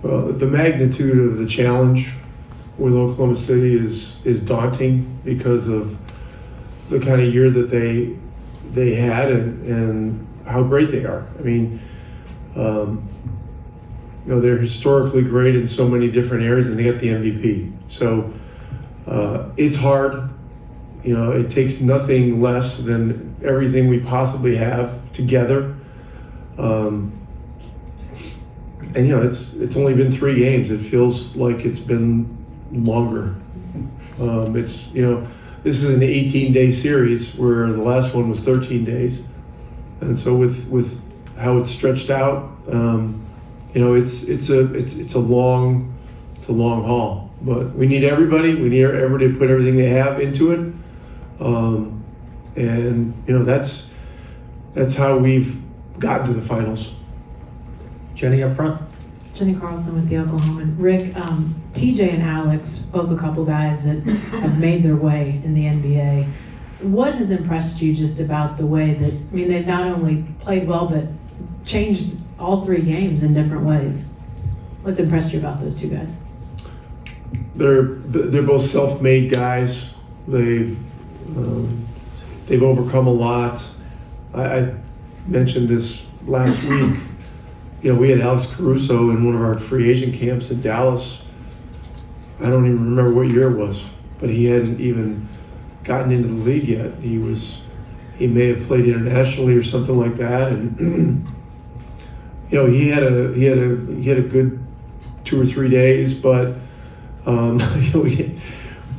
Well, the magnitude of the challenge with Oklahoma City is daunting because of the kind of year that they had and how great they are. I mean, they're historically great in so many different areas, and they got the MVP. So it's hard. It takes nothing less than everything we possibly have together. And it's only been 3 games. It feels like it's been longer. This is an 18-day series where the last one was 13 days, and so with how it's stretched out, it's a long haul. But we need everybody. We need everybody to put everything they have into it, and that's how we've gotten to the finals. Jenny up front. Jenny Carlson with the Oklahoman. Rick, TJ and Alex, both a couple guys that have made their way in the NBA. What has impressed you just about the way that, they've not only played well, but changed all 3 games in different ways? What's impressed you about those 2 guys? They're both self-made guys. They've overcome a lot. I mentioned this last week. We had Alex Caruso in one of our free agent camps in Dallas. I don't even remember what year it was, but he hadn't even gotten into the league yet. He may have played internationally or something like that, and he had a good 2 or 3 days, but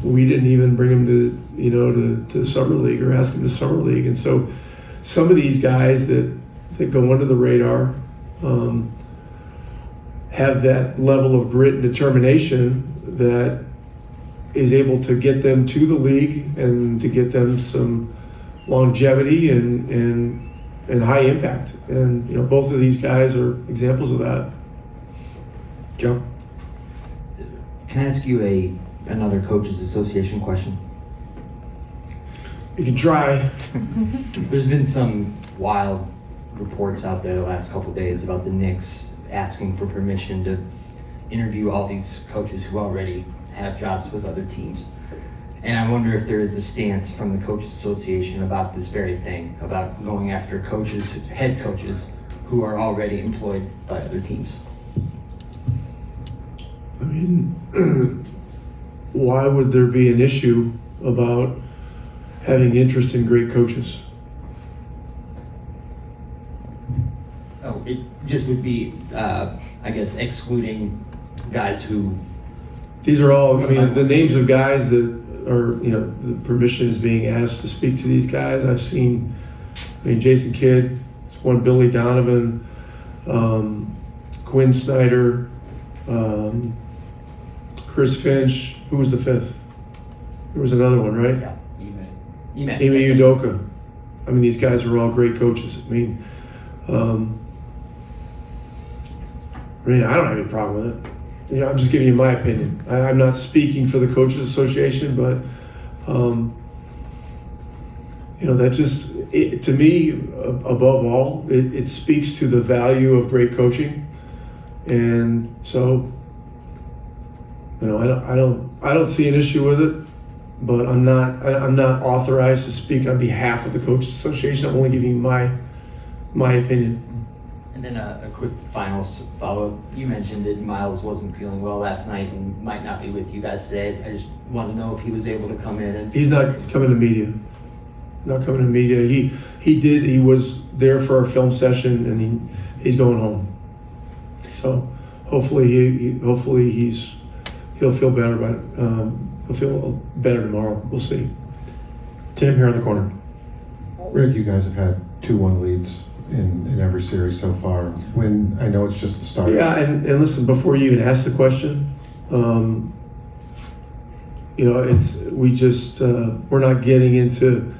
we didn't even bring him to summer league or ask him to summer league, and so some of these guys that go under the radar. Have that level of grit and determination that is able to get them to the league and to get them some longevity and high impact. And both of these guys are examples of that. Joe? Can I ask you another Coaches Association question? You can try. There's been some wild reports out there the last couple of days about the Knicks asking for permission to interview all these coaches who already have jobs with other teams. And I wonder if there is a stance from the Coaches Association about this very thing, about going after head coaches who are already employed by other teams. Why would there be an issue about having interest in great coaches? Oh, it just would be, excluding guys who... These are all, the names of guys that are, the permission is being asked to speak to these guys. I've seen, Jason Kidd, one Billy Donovan, Quinn Snyder, Chris Finch. Who was the 5th? There was another one, right? Yeah, Ime Udoka. These guys are all great coaches. I don't have any problem with it. I'm just giving you my opinion. I'm not speaking for the Coaches Association, but that just, to me, above all, it speaks to the value of great coaching, and so I don't see an issue with it, but I'm not authorized to speak on behalf of the Coaches Association. I'm only giving you my opinion. And then a quick final follow-up. You mentioned that Miles wasn't feeling well last night and might not be with you guys today. I just want to know if he was able to come in. And he's not coming to media. Not coming to media. He was there for our film session, and he's going home. So hopefully he'll feel better about it. He'll feel better tomorrow. We'll see. Tim here in the corner. Rick, you guys have had 2-1 leads in every series so far. When I know it's just the start. Yeah, and listen, before you even ask the question, we're not getting into.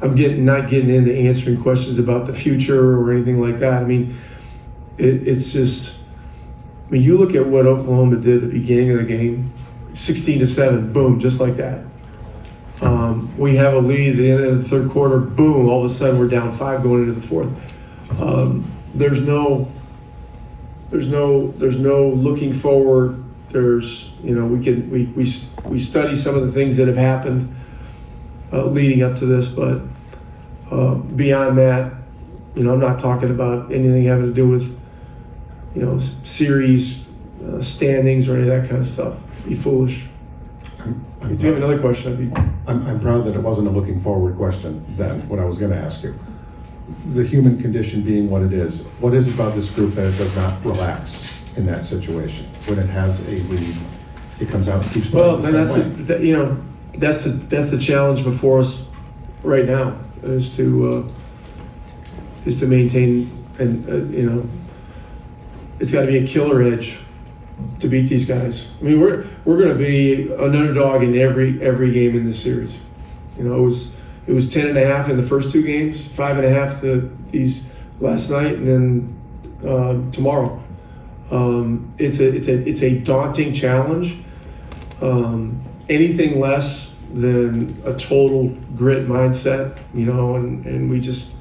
Not getting into answering questions about the future or anything like that. It's just. You look at what Oklahoma did at the beginning of the game, 16-7, boom, just like that. We have a lead at the end of the 3rd quarter, boom, all of a sudden we're down 5 going into the 4th. There's there's no looking forward. There's, we study some of the things that have happened leading up to this, but beyond that, I'm not talking about anything having to do with, series standings or any of that kind of stuff. Be foolish. If you have another question, I'm proud that it wasn't a looking forward question then, what I was going to ask you. The human condition being what it is, what is it about this group that it does not relax in that situation? When it has a lead, it comes out and keeps playing well, the then same way. that's the challenge before us right now is to maintain, and it's got to be a killer edge to beat these guys. I mean, we're going to be an underdog in every game in this series. It was 10.5 in the first 2 games, 5.5 to these last night, and then tomorrow. It's a daunting challenge. Anything less than a total grit mindset, and we just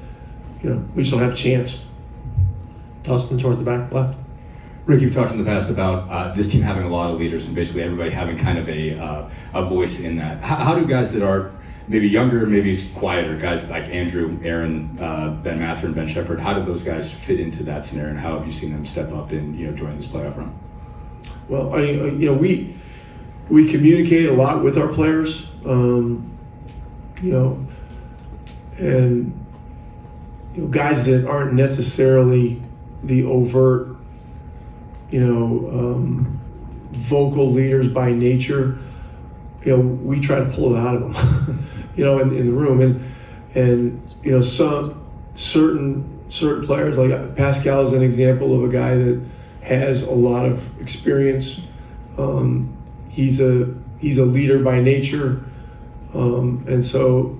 don't have a chance. Dustin towards the back left. Rick, you've talked in the past about this team having a lot of leaders and basically everybody having kind of a voice in that. How do guys that are maybe younger, maybe quieter, guys like Andrew, Aaron, Ben Mather, and Ben Shepherd, how do those guys fit into that scenario, and how have you seen them step up in during this playoff run? Well, we communicate a lot with our players, and guys that aren't necessarily the overt, vocal leaders by nature. We try to pull it out of them, in the room, and some certain players, like Pascal is an example of a guy that has a lot of experience. He's a leader by nature, and so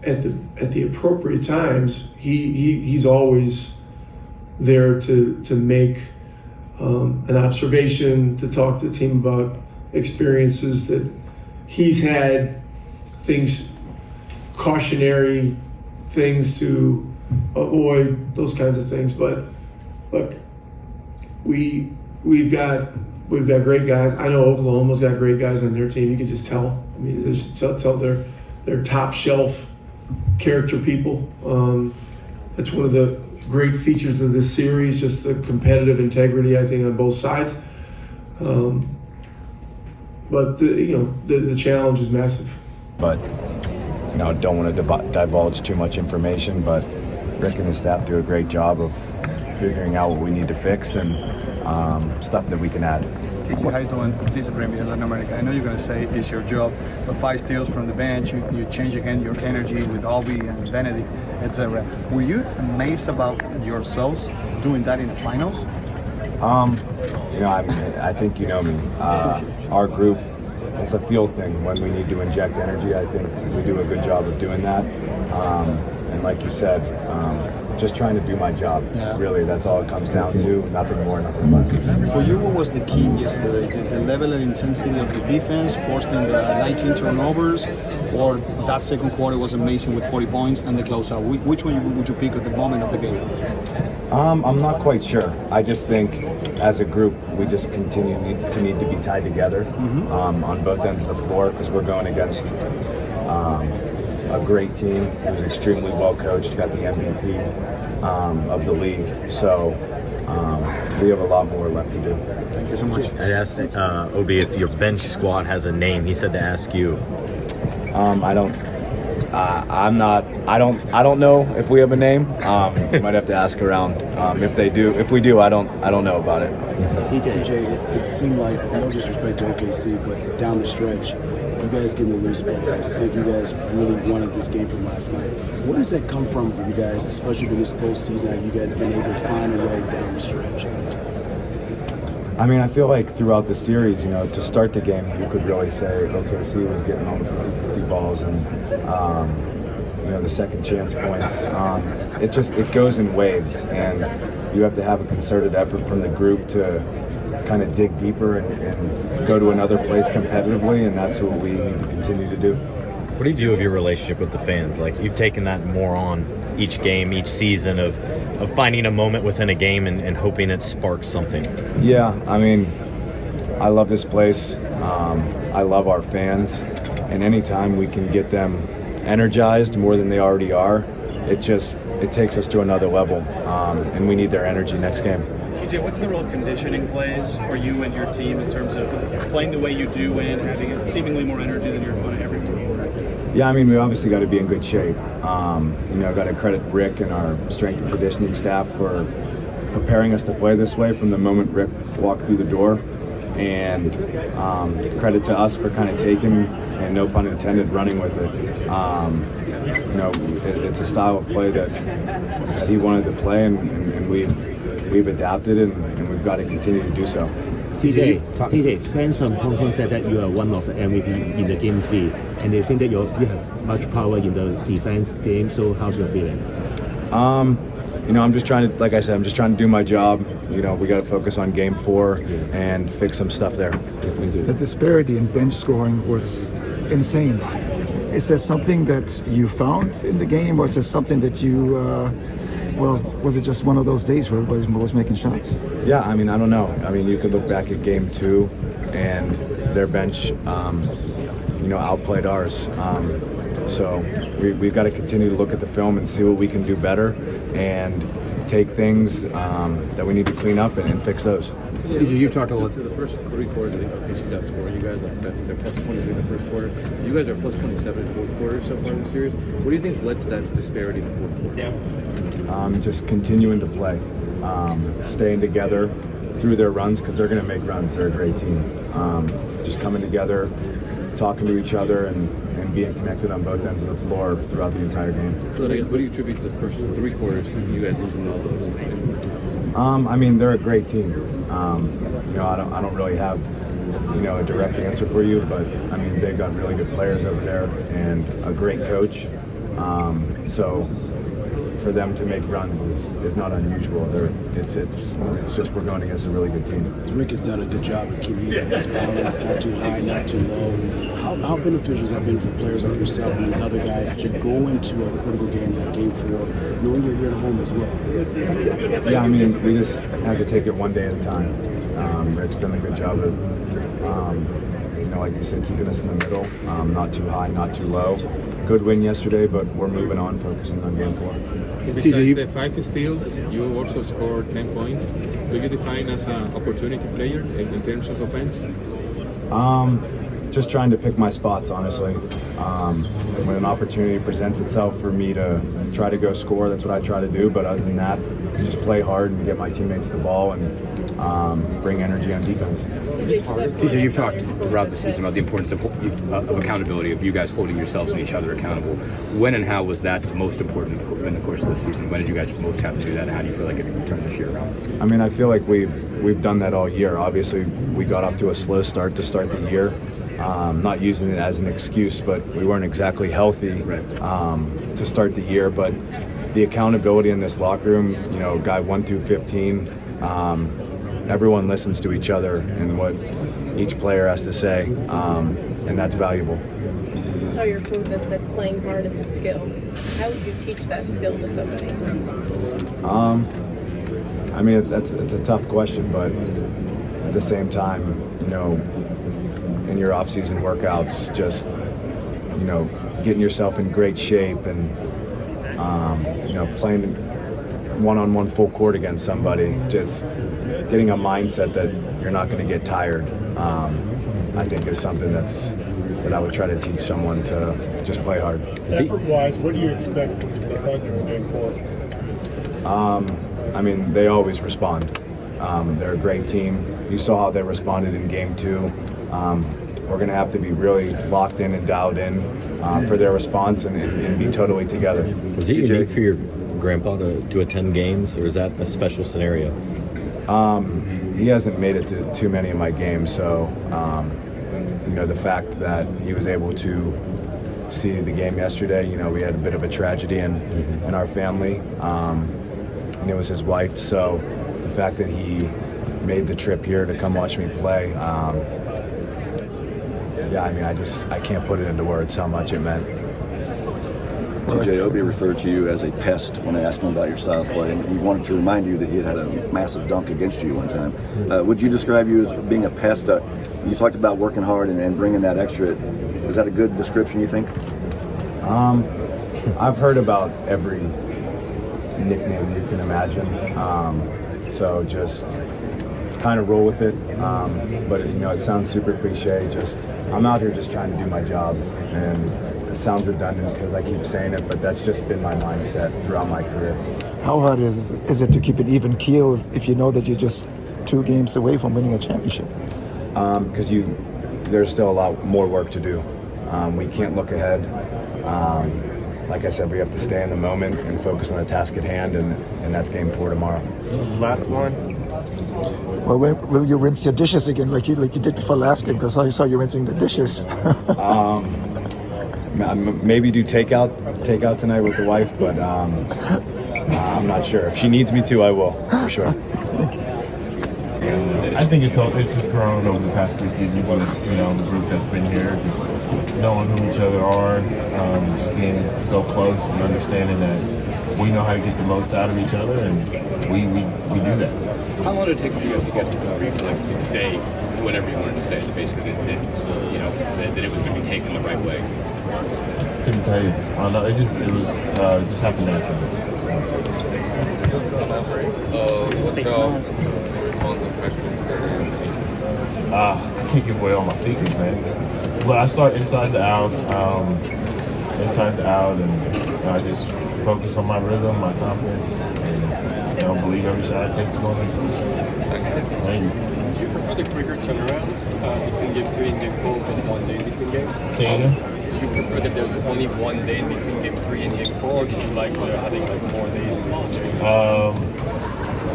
at the appropriate times, he's always there to make an observation, to talk to the team about experiences that he's had, cautionary things to avoid, those kinds of things. But look, we've got great guys. I know Oklahoma's got great guys on their team. You can just tell. I mean, just tell they're top shelf character people. That's one of the great features of this series, just the competitive integrity, I think, on both sides. But the challenge is massive. But don't want to divulge too much information. But Rick and his staff do a great job of figuring out what we need to fix and stuff that we can add. TJ, how you doing? This is Remy in Latin America. I know you're going to say it's your job, but 5 steals from the bench, you change again your energy with Obi and Benedict, etc. Were you amazed about yourselves doing that in the finals? I think you know me. Our group, it's a field thing. When we need to inject energy, I think we do a good job of doing that. And like you said, just trying to do my job. Yeah. Really, that's all it comes down to. Nothing more, nothing less. For you, what was the key yesterday? The level and intensity of the defense, forcing the 19 turnovers, or that second quarter was amazing with 40 points and the closeout? Which one would you pick at the moment of the game? I'm not quite sure. I just think as a group, we just continue to need to be tied together on both ends of the floor, because we're going against a great team who's extremely well coached, got the MVP of the league. So we have a lot more left to do. Thank you so much. I asked Obi if your bench squad has a name. He said to ask you. I don't know if we have a name. You might have to ask around. If we do, I don't know about it. TJ, it seemed like, no disrespect to OKC, but down the stretch, you guys getting the loose ball. I think you guys really wanted this game from last night. Where does that come from for you guys, especially in this postseason? How you guys been able to find a way down the stretch? I mean, I feel like throughout the series, to start the game, you could really say OKC was getting all the 50-50 balls and, the second chance points. It goes in waves, and you have to have a concerted effort from the group to kind of dig deeper and go to another place competitively, and that's what we need to continue to do. What do you view of your relationship with the fans? Like, you've taken that more on each game, each season of finding a moment within a game and hoping it sparks something. Yeah, I mean, I love this place. I love our fans, and anytime we can get them energized more than they already are, it takes us to another level, and we need their energy next game. TJ, what's the role of conditioning plays for you and your team in terms of playing the way you do and having seemingly more energy than your opponent every fourth quarter? Yeah, I mean, we obviously got to be in good shape. I've got to credit Rick and our strength and conditioning staff for preparing us to play this way from the moment Rick walked through the door. And credit to us for kind of taking, and no pun intended, running with it. It's a style of play that he wanted to play, and we've adapted, and we've got to continue to do so. TJ, fans from Hong Kong said that you are one of the MVP in the game 3, and they think that you have much power in the defense game. So how's your feeling? I'm just trying to, like I said, I'm just trying to do my job. We got to focus on game 4 and fix some stuff there. The disparity in bench scoring was insane. Is there something that you found in the game, or is there something that you, was it just one of those days where everybody was making shots? Yeah, I mean, I don't know. I mean, you could look back at game 2 and their bench, outplayed ours. So we've got to continue to look at the film and see what we can do better and take things that we need to clean up and fix those. TJ, you talked a lot through the first 3 quarters of KC's score. You guys, I think they're plus 23 in the first quarter. You guys are plus 27 in the fourth quarter so far in the series. What do you think has led to that disparity in the fourth quarter? Just continuing to play, staying together through their runs, because they're going to make runs. They're a great team. Just coming together, talking to each other, and being connected on both ends of the floor throughout the entire game. So I guess, what do you attribute the first 3 quarters to you guys losing all those? I mean, they're a great team. I don't really have, a direct answer for you, but I mean, they've got really good players over there and a great coach. So for them to make runs is not unusual. It's just we're going against a really good team. Rick has done a good job of keeping you guys balanced, not too high, not too low. How beneficial has that been for players like yourself and these other guys that you go into a critical game like Game 4, knowing you're here at home as well? Yeah, I mean, we just have to take it one day at a time. Rick's done a good job of, like you said, keeping us in the middle, not too high, not too low. Good win yesterday, but we're moving on, focusing on Game 4. Besides the 5 steals, you also scored 10 points. Do you define as an opportunity player in terms of offense? Just trying to pick my spots, honestly. When an opportunity presents itself for me to try to go score, that's what I try to do. But other than that, just play hard and get my teammates the ball and bring energy on defense. TJ, you've talked throughout the season about the importance of accountability, of you guys holding yourselves and each other accountable. When and how was that most important in the course of the season? When did you guys most have to do that, and how do you feel like it turned this year around? I mean, I feel like we've done that all year. Obviously, we got off to a slow start to start the year. Not using it as an excuse, but we weren't exactly healthy to start the year. But the accountability in this locker room, guy 1 through 15, everyone listens to each other and what each player has to say, and that's valuable. I saw your quote that said playing hard is a skill. How would you teach that skill to somebody? I mean, it's a tough question, but at the same time, in your off-season workouts, just getting yourself in great shape and playing one-on-one full court against somebody, just getting a mindset that you're not going to get tired, I think is something that I would try to teach someone to just play hard. Effort-wise, what do you expect from the Thunder in Game 4? I mean, they always respond. They're a great team. You saw how they responded in Game 2. We're going to have to be really locked in and dialed in for their response and be totally together. Was it unique for your grandpa to attend games, or is that a special scenario? He hasn't made it to too many of my games, so the fact that he was able to see the game yesterday, we had a bit of a tragedy in our family, and it was his wife, so the fact that he made the trip here to come watch me play, Yeah, I mean, I can't put it into words how much it meant. TJ Obi referred to you as a pest when I asked him about your style of play, and he wanted to remind you that he had a massive dunk against you one time. Would you describe you as being a pest? You talked about working hard and bringing that extra. Is that a good description, you think? I've heard about every nickname you can imagine, so just kind of roll with it. But it sounds super cliche. I'm out here just trying to do my job, and it sounds redundant because I keep saying it, but that's just been my mindset throughout my career. How hard is it to keep an even keel if you know that you're just 2 games away from winning a championship? Because there's still a lot more work to do. We can't look ahead. Like I said, we have to stay in the moment and focus on the task at hand, and that's Game 4 tomorrow. Last one. Well, will you rinse your dishes again like you did before last game? Because I saw you rinsing the dishes. Maybe do takeout tonight with the wife, but I'm not sure. If she needs me to, I will, for sure. I think it's just grown over the past 3 seasons with the group that's been here, just knowing who each other are, just being so close and understanding that we know how to get the most out of each other, and we do that. How long did it take for you guys to get to the brief and say whatever you wanted to say, basically that it was going to be taken the right way? Couldn't tell you. I don't know. It just happened naturally. What's on the questions I can't give away all my secrets, man. But I start inside to out, and I just focus on my rhythm, my confidence, and believe every shot I take is going to. Thank you. Do you prefer the quicker turnaround between Game 3 and Game 4, just 1 day between games? Say again? Do you prefer that there's only 1 day between Game 3 and Game 4, or do you like having more days in between games?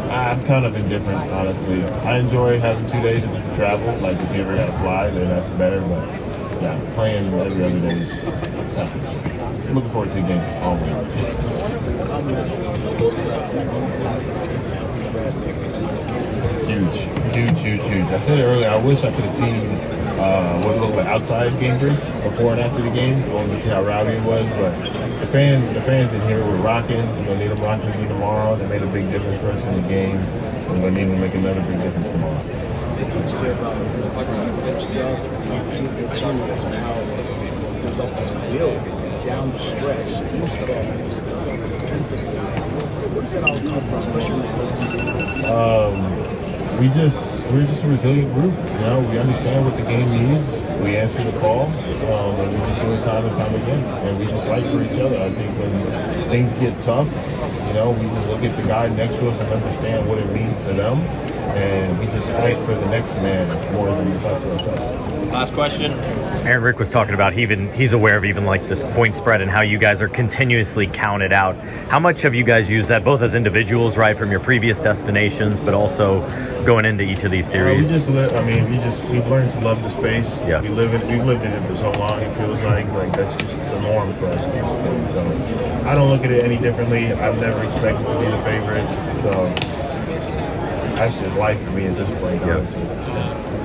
I'm kind of indifferent, honestly. I enjoy having 2 days to travel. Like, if you ever got to fly, then that's better. But, yeah, playing every other day is looking forward to the game, always. Huge. I said it earlier, I wish I could have seen what looked like outside Gainbridge before and after the game. I wanted to see how rowdy it was, but the fans in here were rocking. We're going to need them rocking again tomorrow. They made a big difference for us in the game. We're going to need them to make another big difference tomorrow. What can you say about yourself and your teammates and how there's all this will and down the stretch, you spell yourself defensively? Where does that all come from, especially in this postseason? We're just a resilient group. We understand what the game needs. We answer the call, and we just do it time and time again. And we just fight for each other. I think when things get tough, we just look at the guy next to us and understand what it means to them, and we just fight for the next man more than we fight for ourselves. Last question. Aaron, Rick was talking about he's aware of even like this point spread and how you guys are continuously counted out. How much have you guys used that both as individuals, right, from your previous destinations, but also going into each of these series? We've learned to love the space. Yeah. We've lived in it for so long. It feels like that's just the norm for us at this point. So I don't look at it any differently. I've never expected to be the favorite. So that's just life for me at this point, honestly.